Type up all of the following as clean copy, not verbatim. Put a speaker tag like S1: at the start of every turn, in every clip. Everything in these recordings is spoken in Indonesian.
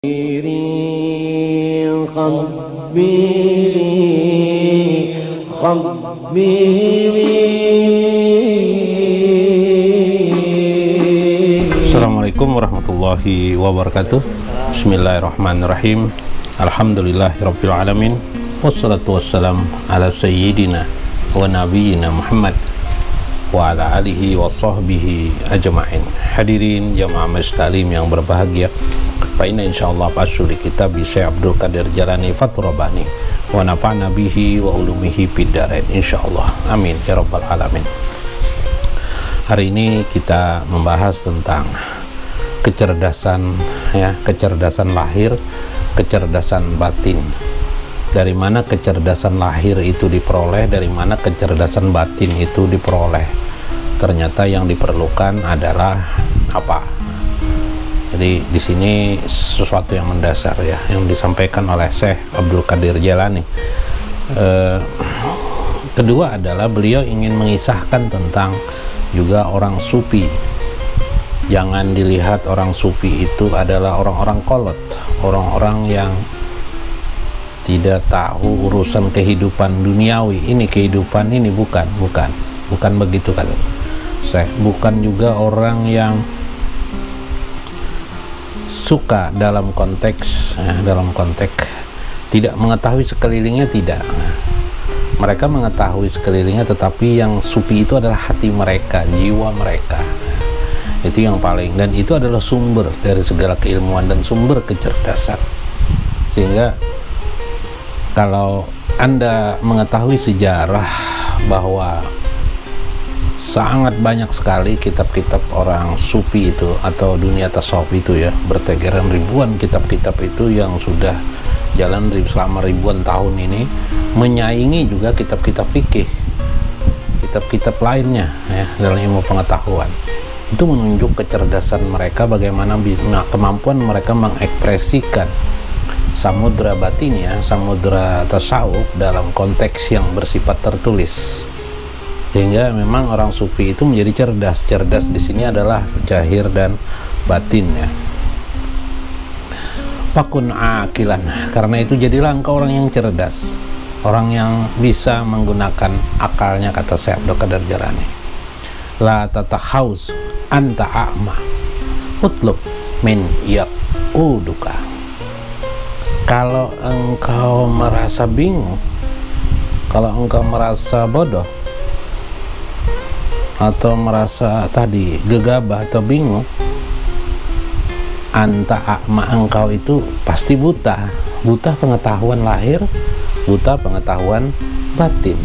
S1: Assalamualaikum warahmatullahi wabarakatuh. Bismillahirrahmanirrahim. Alhamdulillahirabbil alamin. Wassalatu wassalam ala sayyidina wa nabiyyina Muhammad wa ala alihi wa sahbihi ajma'in. Hadirin jamaah Masjid Talim yang berbahagia, fa inna insyaallah fasuli kitab Syekh Abdul Qadir Jalani Faturabani wa nafa'na bihi wa ulumihi fid dharain insyaallah. Amin ya rabbal alamin. Hari ini kita membahas tentang kecerdasan, kecerdasan lahir, kecerdasan batin. Dari mana kecerdasan lahir itu diperoleh, dari mana kecerdasan batin itu diperoleh. Ternyata yang diperlukan adalah apa? Jadi di sini sesuatu yang mendasar yang disampaikan oleh Syekh Abdul Qadir Jalani. Kedua adalah beliau ingin mengisahkan tentang juga orang sufi. Jangan dilihat orang sufi itu adalah orang-orang kolot, orang-orang yang tidak tahu urusan kehidupan duniawi. Ini kehidupan ini bukan begitu kata saya. Bukan juga orang yang suka dalam konteks tidak mengetahui sekelilingnya, tidak. Mereka mengetahui sekelilingnya, tetapi yang sufi itu adalah hati mereka, jiwa mereka. Itu yang paling, dan itu adalah sumber dari segala keilmuan dan sumber kecerdasan. Sehingga kalau Anda mengetahui sejarah bahwa sangat banyak sekali kitab-kitab orang sufi itu atau dunia tasawuf itu bertegeran ribuan kitab-kitab itu yang sudah jalan selama ribuan tahun ini, menyaingi juga kitab-kitab fikih, kitab-kitab lainnya dalam ilmu pengetahuan. Itu menunjuk kecerdasan mereka, bagaimana kemampuan mereka mengekspresikan samudra batin, samudra tasawuf dalam konteks yang bersifat tertulis. Sehingga memang orang sufi itu menjadi cerdas. Cerdas di sini adalah zahir dan batin Fakun akilan. Karena itu jadilah engkau orang yang cerdas, orang yang bisa menggunakan akalnya, kata Syekh Abdul Qadir Jalani. La tatahaus anta a'ma utlub min yaquduka. Kalau engkau merasa bingung, kalau engkau merasa bodoh atau merasa tadi gegabah atau bingung, anta a'ma, engkau itu pasti buta pengetahuan lahir, buta pengetahuan batin.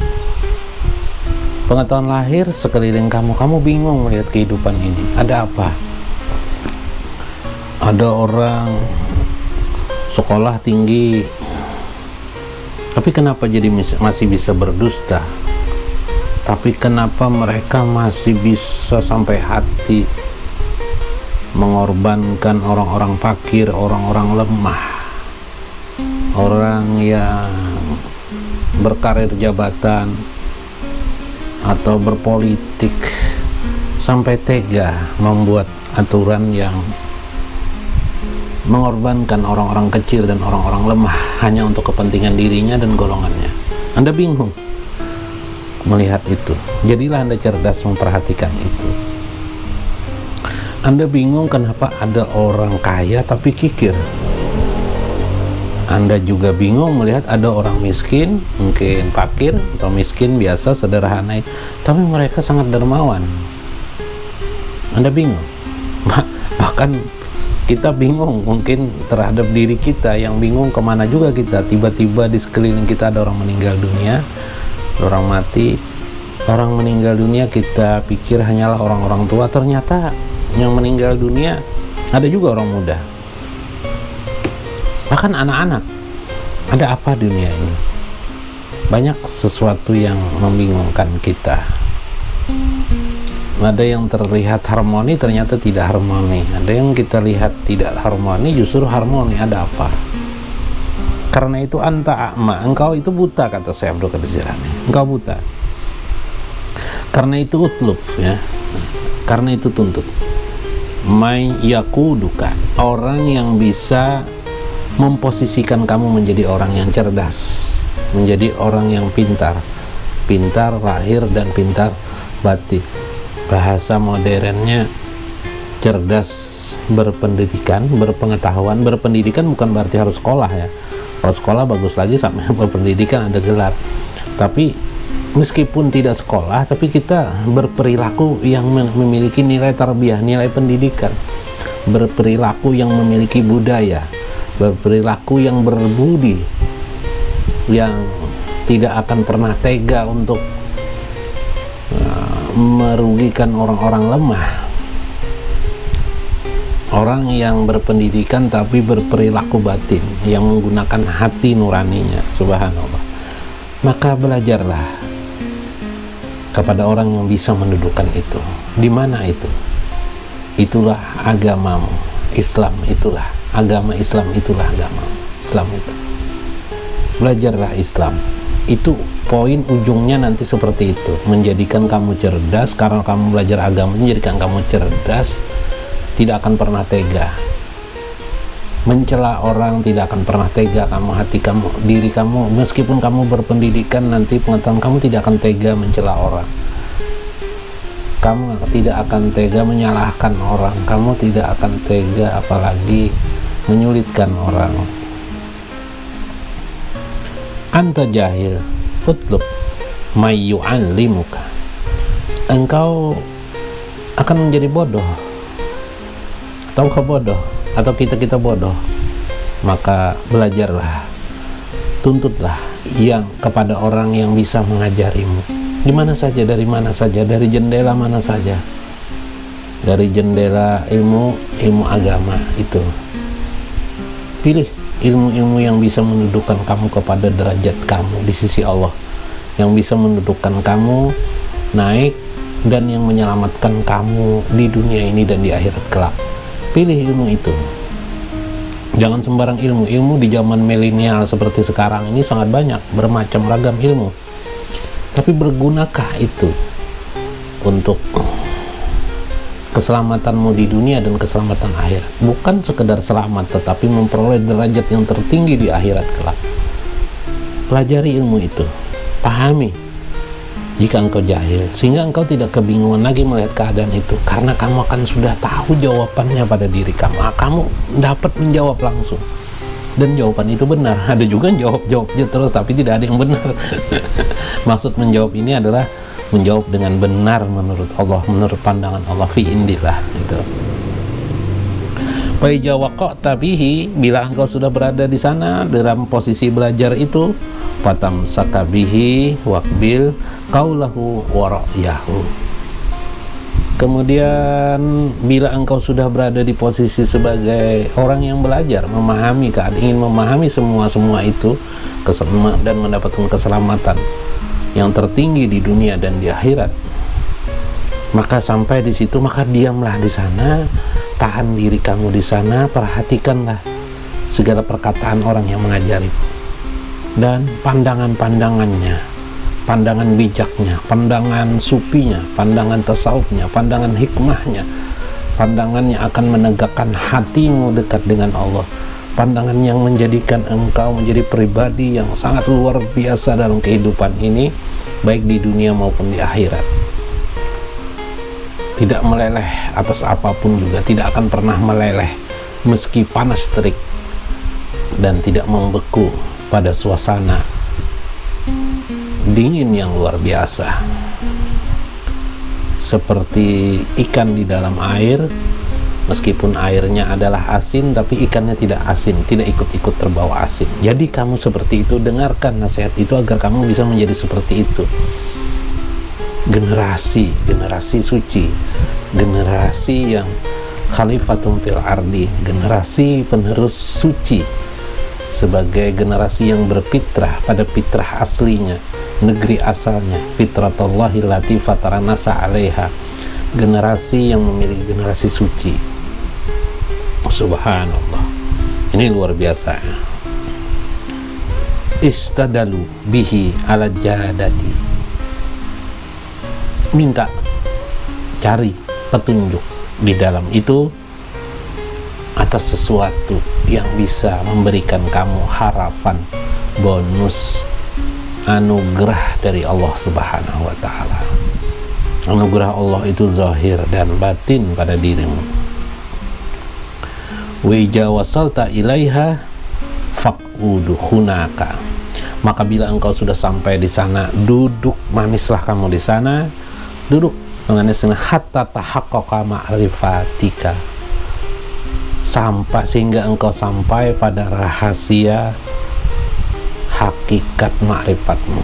S1: Pengetahuan lahir sekeliling kamu bingung melihat kehidupan ini, ada apa? Ada orang sekolah tinggi, tapi kenapa jadi masih bisa berdusta? Tapi kenapa mereka masih bisa sampai hati mengorbankan orang-orang fakir, orang-orang lemah, orang yang berkarir jabatan atau berpolitik, sampai tega membuat aturan yang mengorbankan orang-orang kecil dan orang-orang lemah hanya untuk kepentingan dirinya dan golongannya. Anda bingung melihat itu. Jadilah Anda cerdas memperhatikan itu. Anda bingung kenapa ada orang kaya tapi kikir. Anda juga bingung melihat ada orang miskin, mungkin fakir atau miskin biasa sederhana, tapi mereka sangat dermawan. Anda bingung. Bahkan kita bingung mungkin terhadap diri kita, yang bingung kemana juga kita. Tiba-tiba di sekeliling kita ada orang meninggal dunia, orang mati. Orang meninggal dunia kita pikir hanyalah orang-orang tua, ternyata yang meninggal dunia ada juga orang muda, bahkan anak-anak. Ada apa dunia ini? Banyak sesuatu yang membingungkan kita. Ada yang terlihat harmoni, ternyata tidak harmoni. Ada yang kita lihat tidak harmoni, justru harmoni. Ada apa? Karena itu anta a'ma, engkau itu buta, kata Syekh Abdul Qadir Jalani. Engkau buta. Karena itu utlub, karena itu tuntut. May yaquduka, orang yang bisa memposisikan kamu menjadi orang yang cerdas, menjadi orang yang pintar lahir dan pintar batin. Bahasa modernnya cerdas, berpendidikan, berpengetahuan. Berpendidikan bukan berarti harus sekolah ya. Kalau sekolah bagus lagi sampai berpendidikan ada gelar. Tapi meskipun tidak sekolah, tapi kita berperilaku yang memiliki nilai tarbiyah, nilai pendidikan, berperilaku yang memiliki budaya, berperilaku yang berbudi, yang tidak akan pernah tega untuk merugikan orang-orang lemah. Orang yang berpendidikan tapi berperilaku batin, yang menggunakan hati nuraninya, subhanallah. Maka belajarlah kepada orang yang bisa mendudukkan itu. Di mana itu? Itulah agamamu, Islam itulah agama Islam, itulah agama Islam itu. Belajarlah Islam. Itu poin ujungnya nanti seperti itu, menjadikan kamu cerdas. Karena kamu belajar agama, menjadikan kamu cerdas, tidak akan pernah tega mencela orang, tidak akan pernah tega kamu, hati kamu, diri kamu, meskipun kamu berpendidikan, nanti pengetahuan kamu tidak akan tega mencela orang, kamu tidak akan tega menyalahkan orang, kamu tidak akan tega apalagi menyulitkan orang. Anta jahil utlub may yu'allimuka, engkau akan menjadi bodoh, tahukah bodoh, atau kita bodoh, maka belajarlah, tuntutlah yang kepada orang yang bisa mengajarimu, di mana saja, dari mana saja, dari jendela mana saja, dari jendela ilmu agama itu. Pilih ilmu-ilmu yang bisa mendudukkan kamu kepada derajat kamu di sisi Allah, yang bisa mendudukkan kamu naik dan yang menyelamatkan kamu di dunia ini dan di akhirat kelak. Pilih ilmu itu. Jangan sembarang ilmu. Ilmu di zaman milenial seperti sekarang ini sangat banyak, bermacam ragam ilmu. Tapi bergunakah itu untuk keselamatanmu di dunia dan keselamatan akhirat? Bukan sekedar selamat, tetapi memperoleh derajat yang tertinggi di akhirat kelak. Pelajari ilmu itu, pahami jika engkau jahil, sehingga engkau tidak kebingungan lagi melihat keadaan itu, karena kamu akan sudah tahu jawabannya pada diri kamu. Kamu dapat menjawab langsung, dan jawaban itu benar. Ada juga jawab terus tapi tidak ada yang benar. Maksud menjawab ini adalah menjawab dengan benar menurut Allah, menurut pandangan Allah, fi indillah gitu. Faiza waqa'ta bihi, bila engkau sudah berada di sana dalam posisi belajar itu, fatam sakabihi waqbil qaulahu wa ra'yahu. Kemudian bila engkau sudah berada di posisi sebagai orang yang belajar, memahami keadaan, ingin memahami semua itu dan mendapatkan keselamatan yang tertinggi di dunia dan di akhirat, maka sampai di situ, maka diamlah di sana, tahan diri kamu di sana, perhatikanlah segala perkataan orang yang mengajari dan pandangan-pandangannya, pandangan bijaknya, pandangan supinya, pandangan tasawufnya, pandangan hikmahnya, pandangan yang akan menegakkan hatimu dekat dengan Allah, pandangan yang menjadikan engkau menjadi pribadi yang sangat luar biasa dalam kehidupan ini, baik di dunia maupun di akhirat. Tidak meleleh atas apapun juga, tidak akan pernah meleleh meski panas terik, dan tidak membeku pada suasana dingin yang luar biasa. Seperti ikan di dalam air, meskipun airnya adalah asin, tapi ikannya tidak asin, tidak ikut-ikut terbawa asin. Jadi kamu seperti itu, dengarkan nasihat itu agar kamu bisa menjadi seperti itu. Generasi suci, generasi yang khalifatun fil ardi, generasi penerus suci, sebagai generasi yang berfitrah pada fitrah aslinya, negeri asalnya, fitratullahi lati fataranasa alaiha, generasi yang memiliki generasi suci. Subhanallah, ini luar biasa. Istadalu bihi ala jadati, minta, cari petunjuk di dalam itu atas sesuatu yang bisa memberikan kamu harapan, bonus, anugerah dari Allah Subhanahu wa Ta'ala. Anugerah Allah itu zahir dan batin pada dirimu. Wa ija wasalta ilaiha faq'udu hunaka. Maka bila engkau sudah sampai di sana, duduk manislah kamu di sana, duduk dengan istilah hatta tahaqqaqa ma'rifatika, sampai sehingga engkau sampai pada rahasia hakikat ma'rifatmu.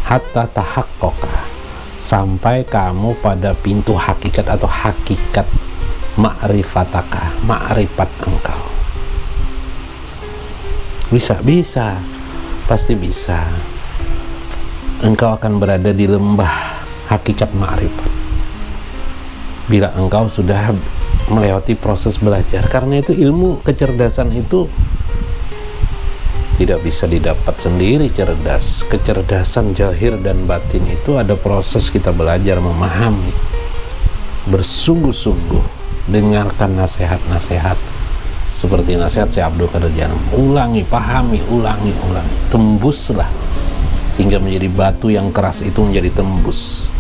S1: Hatta tahaqqaqa, sampai kamu pada pintu hakikat atau hakikat ma'rifataka, ma'rifat engkau. Bisa, pasti bisa. Engkau akan berada di lembah hakikat ma'rifat bila engkau sudah melewati proses belajar. Karena itu ilmu kecerdasan itu tidak bisa didapat sendiri. Kecerdasan zahir dan batin itu ada proses kita belajar memahami, bersungguh-sungguh, dengarkan nasihat-nasihat seperti nasihat Syekh Abdul Qadir Jailani, ulangi, pahami, ulangi, tembuslah sehingga menjadi batu yang keras itu menjadi tembus.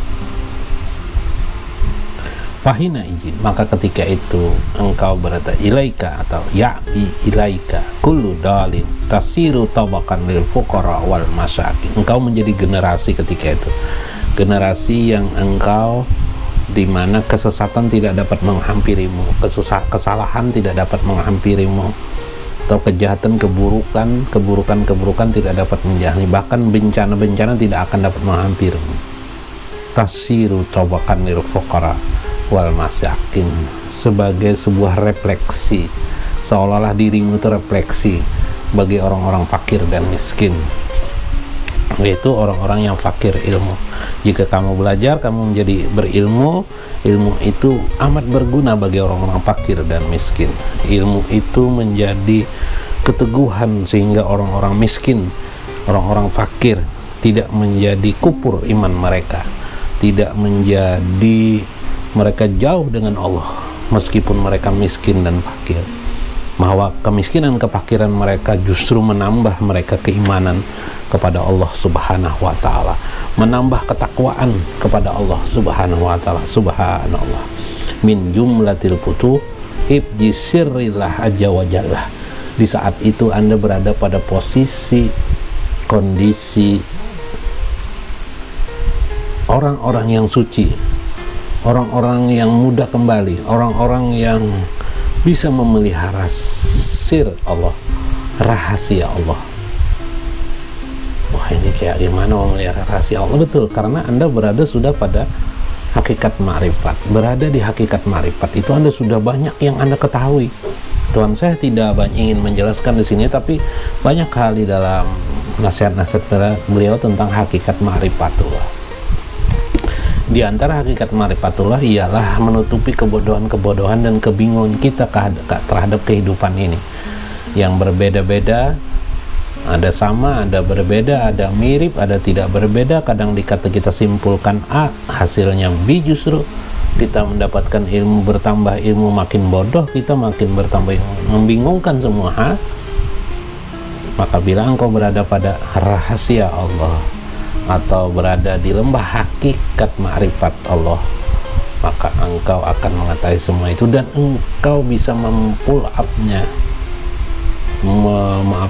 S1: Fahina izin, maka ketika itu engkau berkata ilaika atau ya'i ilaika kullu dalin tasiru tabakan lil fuqara wal masakin. Engkau menjadi generasi ketika itu, generasi yang engkau di mana kesesatan tidak dapat menghampirimu, kesalahan tidak dapat menghampirimu, atau kejahatan, keburukan tidak dapat menjahani, bahkan bencana-bencana tidak akan dapat menghampirimu. Tasiru tabakan lil fuqara wal masakin, sebagai sebuah refleksi, seolah-olah dirimu itu refleksi bagi orang-orang fakir dan miskin, yaitu orang-orang yang fakir ilmu. Jika kamu belajar, kamu menjadi berilmu, ilmu itu amat berguna bagi orang-orang fakir dan miskin. Ilmu itu menjadi keteguhan sehingga orang-orang miskin, orang-orang fakir tidak menjadi kupur iman mereka, tidak menjadi mereka jauh dengan Allah meskipun mereka miskin dan fakir. Bahwa kemiskinan, kefakiran mereka justru menambah mereka keimanan kepada Allah Subhanahu wa Ta'ala, menambah ketakwaan kepada Allah Subhanahu wa Ta'ala. Subhanallah, min jumlatil futuh ibji sirrillah azza wa jalla. Di saat itu Anda berada pada posisi, kondisi orang-orang yang suci, orang-orang yang mudah kembali, orang-orang yang bisa memelihara sir Allah, rahasia Allah. Wah, ini kayak gimana memelihara rahasia Allah? Betul, karena Anda berada sudah pada hakikat ma'rifat. Berada di hakikat ma'rifat itu Anda sudah banyak yang Anda ketahui. Tuhan, saya tidak ingin menjelaskan di sini, tapi banyak hal di dalam nasihat-nasihat beliau tentang hakikat ma'rifatullah. Di antara hakikat ma'rifatullah ialah menutupi kebodohan-kebodohan dan kebingungan kita terhadap kehidupan ini yang berbeda-beda. Ada sama, ada berbeda, ada mirip, ada tidak berbeda. Kadang dikata kita simpulkan A, hasilnya B. Justru kita mendapatkan ilmu, bertambah ilmu, makin bodoh kita, makin bertambah ilmu, membingungkan semua. Maka bila engkau berada pada rahasia Allah atau berada di lembah hakikat ma'rifat Allah, maka engkau akan mengetahui semua itu dan engkau bisa mempull up-nya,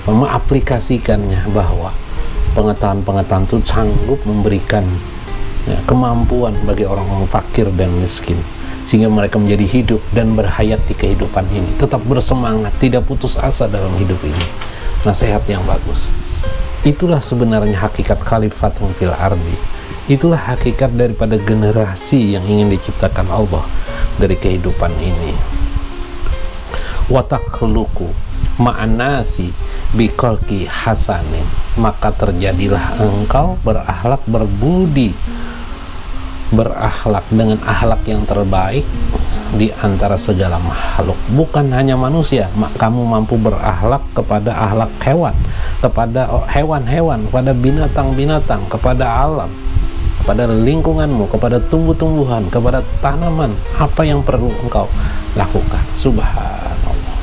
S1: mengaplikasikannya, bahwa pengetahuan-pengetahuan itu sanggup memberikan kemampuan bagi orang-orang fakir dan miskin, sehingga mereka menjadi hidup dan berhayat di kehidupan ini, tetap bersemangat, tidak putus asa dalam hidup ini. Nasihat yang bagus. Itulah sebenarnya hakikat khalifatun fil ardi. Itulah hakikat daripada generasi yang ingin diciptakan Allah dari kehidupan ini. Wa takhluqu ma'anasi biqalqi hasanin, maka terjadilah engkau berakhlak, berbudi, berakhlak dengan akhlak yang terbaik di antara segala makhluk. Bukan hanya manusia, kamu mampu berakhlak kepada akhlak hewan, kepada hewan-hewan, kepada binatang-binatang, kepada alam. kepada lingkunganmu, kepada tumbuh-tumbuhan, kepada tanaman, apa yang perlu engkau lakukan. Subhanallah.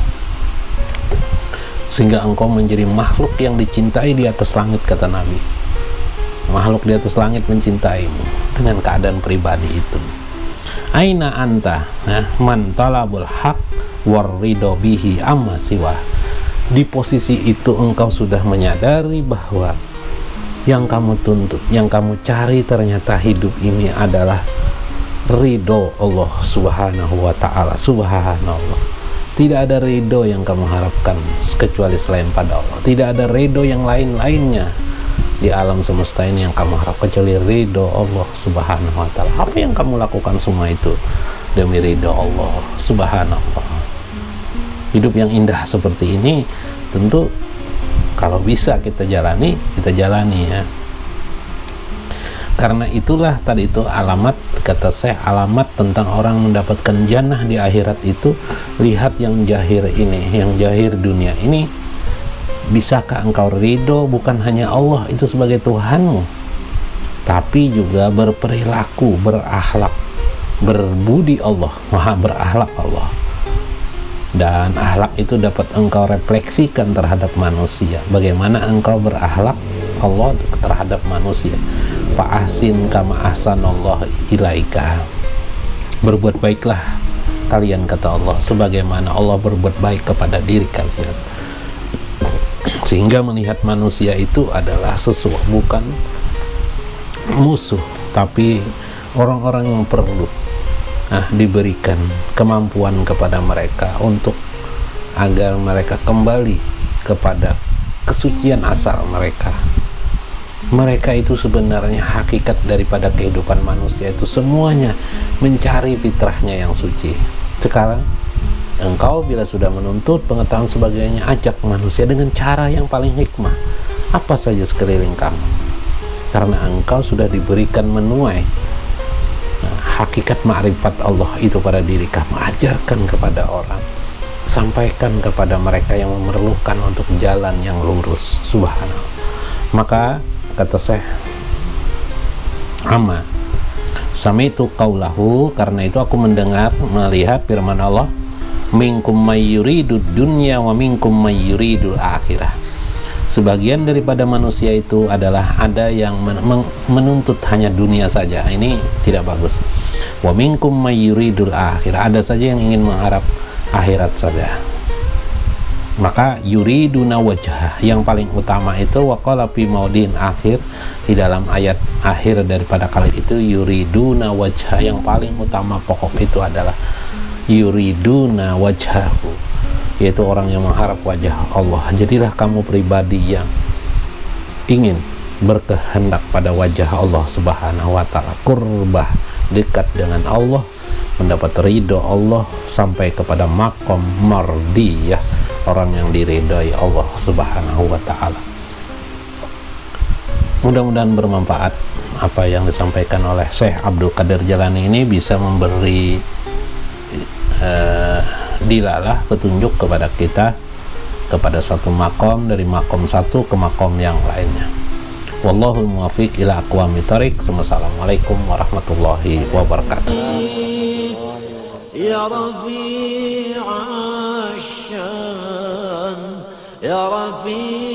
S1: Sehingga engkau menjadi makhluk yang dicintai di atas langit, kata Nabi. Makhluk di atas langit mencintaimu dengan keadaan pribadi itu. Aina anta man talabul haq warrido bihi amma siwa. Di posisi itu engkau sudah menyadari bahwa yang kamu tuntut, yang kamu cari ternyata hidup ini adalah ridho Allah subhanahu wa ta'ala. Subhanallah. Tidak ada ridho yang kamu harapkan kecuali selain pada Allah. Tidak ada ridho yang lain-lainnya di alam semesta ini yang kamu harap kecuali ridho Allah subhanahu wa ta'ala. Apa yang kamu lakukan semua itu demi ridho Allah subhanallah. Hidup yang indah seperti ini tentu kalau bisa kita jalani ya. Karena itulah tadi itu alamat, kata saya, alamat tentang orang mendapatkan jannah di akhirat itu, lihat yang jahir ini, yang jahir dunia ini. Bisakah engkau ridho bukan hanya Allah itu sebagai Tuhanmu, tapi juga berperilaku, berakhlak, berbudi Allah, maha berakhlak Allah. Dan akhlak itu dapat engkau refleksikan terhadap manusia. Bagaimana engkau berakhlak Allah terhadap manusia. Fa'ahsin kama ahsanallahu ilaika. Berbuat baiklah kalian, kata Allah, sebagaimana Allah berbuat baik kepada diri kalian. Sehingga melihat manusia itu adalah sesuatu, bukan musuh, tapi orang-orang yang perlu diberikan kemampuan kepada mereka untuk agar mereka kembali kepada kesucian asal mereka. Mereka itu sebenarnya hakikat daripada kehidupan manusia itu semuanya mencari fitrahnya yang suci. Sekarang engkau bila sudah menuntut pengetahuan sebagainya, ajak manusia dengan cara yang paling hikmah, apa saja sekeliling kamu, karena engkau sudah diberikan menuai hakikat ma'rifat Allah itu pada diri kamu. Ajarkan kepada orang, sampaikan kepada mereka yang memerlukan untuk jalan yang lurus. Subhanallah. Maka kata saya, amma sami'tu qaulahu, karena itu aku mendengar, melihat firman Allah, minkum may yuridud dunya wa minkum may yuridul akhirah. Sebagian daripada manusia itu adalah ada yang menuntut hanya dunia saja. Ini tidak bagus. Wa minkum may yuridul akhirah. Ada saja yang ingin mengharap akhirat saja. Maka yuriduna wajhah, yang paling utama itu waqala fi maudin akhir, di dalam ayat akhir daripada kalimat itu yuriduna wajhah, yang paling utama pokok itu adalah yuriduna wajhahu, yaitu orang yang mengharap wajah Allah. Jadilah kamu pribadi yang ingin berkehendak pada wajah Allah subhanahu wa ta'ala, kurbah, dekat dengan Allah, mendapat ridho Allah, sampai kepada makom mardiyah, orang yang diridhai Allah subhanahu wa ta'ala. Mudah-mudahan bermanfaat apa yang disampaikan oleh Syekh Abdul Qadir Jalani ini, bisa memberi dilalah, petunjuk kepada kita kepada satu makom, dari makom satu ke makom yang lainnya. Wallahul muwaffiq ila aqwamit thoriq. Wassalamualaikum warahmatullahi wabarakatuh. Ya Rafi'ash-shan, ya Rafi'